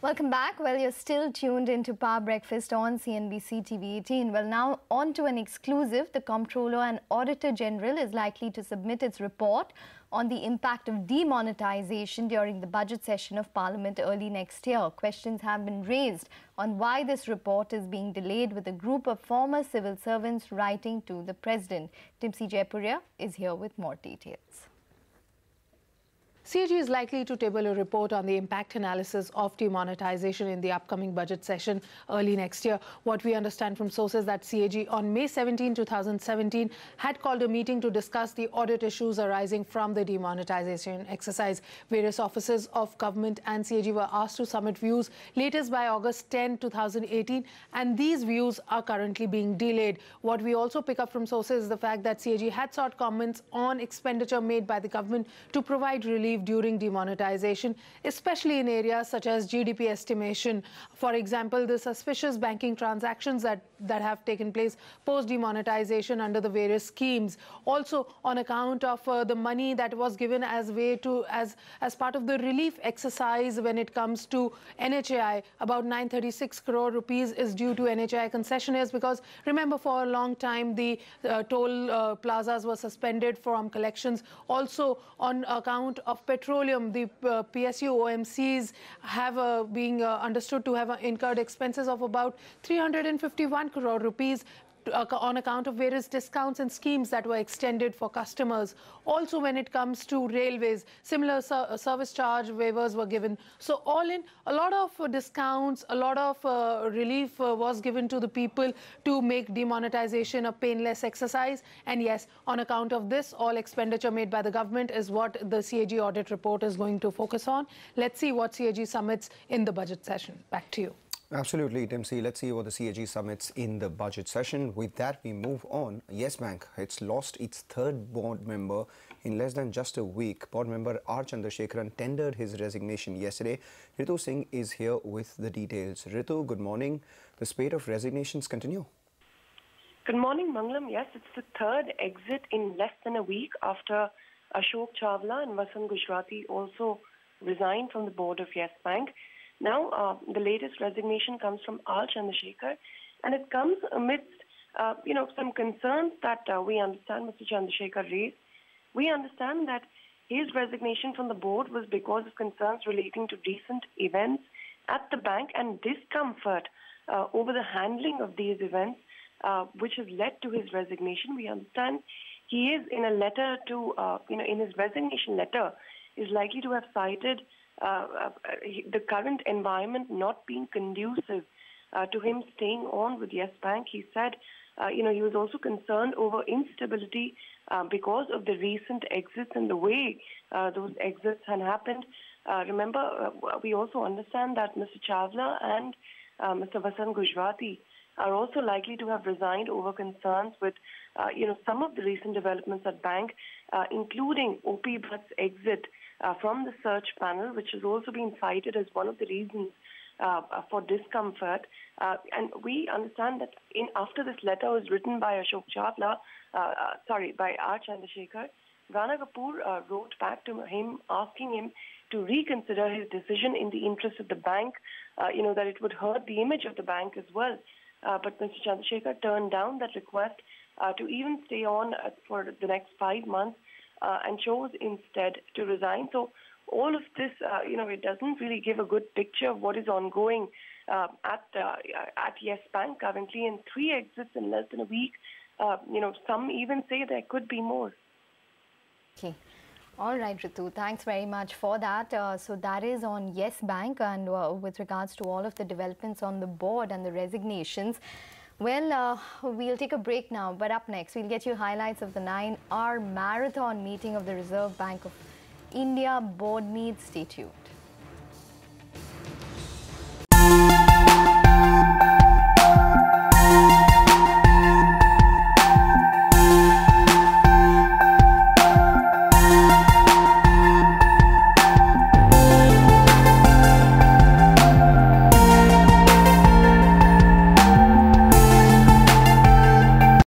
Welcome back. Well, you're still tuned into Power Breakfast on CNBC TV 18. Well, now on to an exclusive. The Comptroller and Auditor General is likely to submit its report on the impact of demonetisation during the budget session of Parliament early next year. Questions have been raised on why this report is being delayed, with a group of former civil servants writing to the President. Timsi Jaipuria is here with more details. CAG is likely to table a report on the impact analysis of demonetisation in the upcoming budget session early next year. What we understand from sources that CAG on May 17, 2017 had called a meeting to discuss the audit issues arising from the demonetisation exercise. Various offices of government and CAG were asked to submit views latest by August 10, 2018, and these views are currently being delayed. What we also pick up from sources is the fact that CAG had sought comments on expenditure made by the government to provide relief during demonetisation, especially in areas such as GDP estimation. For example, the suspicious banking transactions that have taken place post-demonetisation under the various schemes. Also, on account of the money that was given as part of the relief exercise when it comes to NHAI, about 936 crore rupees is due to NHAI concessionaires, because remember, for a long time the toll plazas were suspended from collections. Also, on account of petroleum, the PSU OMCs have being understood to have incurred expenses of about 351 crore rupees on account of various discounts and schemes that were extended for customers. Also, when it comes to railways, similar service charge waivers were given. So all in, a lot of discounts, a lot of relief was given to the people to make demonetisation a painless exercise. And yes, on account of this, all expenditure made by the government is what the CAG audit report is going to focus on. Let's see what CAG submits in the budget session. Back to you. Absolutely, Timsi. Let's see what the CAG summits in the budget session. With that, we move on. Yes Bank, it's lost its third board member in less than just a week. Board member R. Chandrasekaran tendered his resignation yesterday. Ritu Singh is here with the details. Ritu, good morning. The spate of resignations continue. Good morning, Mangalam. Yes, it's the third exit in less than a week after Ashok Chawla and Vasant Gujrati also resigned from the board of Yes Bank. Now, the latest resignation comes from R. Chandrasekhar, and it comes amidst, some concerns that we understand Mr. Chandrasekhar raised. We understand that his resignation from the board was because of concerns relating to recent events at the bank and discomfort over the handling of these events, which has led to his resignation. We understand he is in a letter to, in his resignation letter, is likely to have cited the current environment not being conducive to him staying on with Yes Bank. He said, he was also concerned over instability because of the recent exits and the way those exits had happened. Remember, we also understand that Mr. Chawla and Mr. Vasant Gujrati are also likely to have resigned over concerns with, some of the recent developments at bank, including O.P. Bhatt's exit from the search panel, which has also been cited as one of the reasons for discomfort. And we understand that after this letter was written by Ashok Chawla, by R. Chandrasekhar, Rana Kapoor wrote back to him asking him to reconsider his decision in the interest of the bank, that it would hurt the image of the bank as well. But Mr. Chandrasekhar turned down that request to even stay on for the next 5 months, and chose instead to resign. So all of this, it doesn't really give a good picture of what is ongoing at Yes Bank currently, and 3 exits in less than a week. Some even say there could be more. Okay. All right, Ritu, thanks very much for that. So that is on Yes Bank, and with regards to all of the developments on the board and the resignations. Well, we'll take a break now, but up next, we'll get you highlights of the 9-hour marathon meeting of the Reserve Bank of India board meet. Stay tuned.